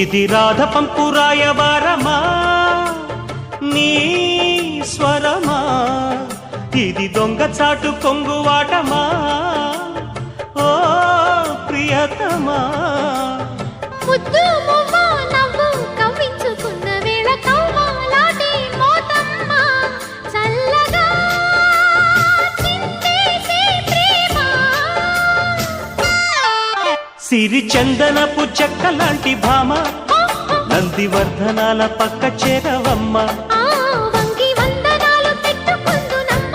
ఇది రాధ పంపు రాయబారమా నీ స్వరమా, ఇది దొంగ చాటు కొంగువాటమా ఓ ప్రియతమా. ముద్దు మువ్వ నవ్వు కవ్వించుకున్న వేళ కవ్వాలాటి మోతమ్మ చల్లగా చిందేసే ప్రేమ. సిరి చందనపు చెక్క లాంటి భామ, నందివర్ధనాల పక్క చేరవమ్మ. వంగి వందనాలు పెట్టుకుందునమ్మ.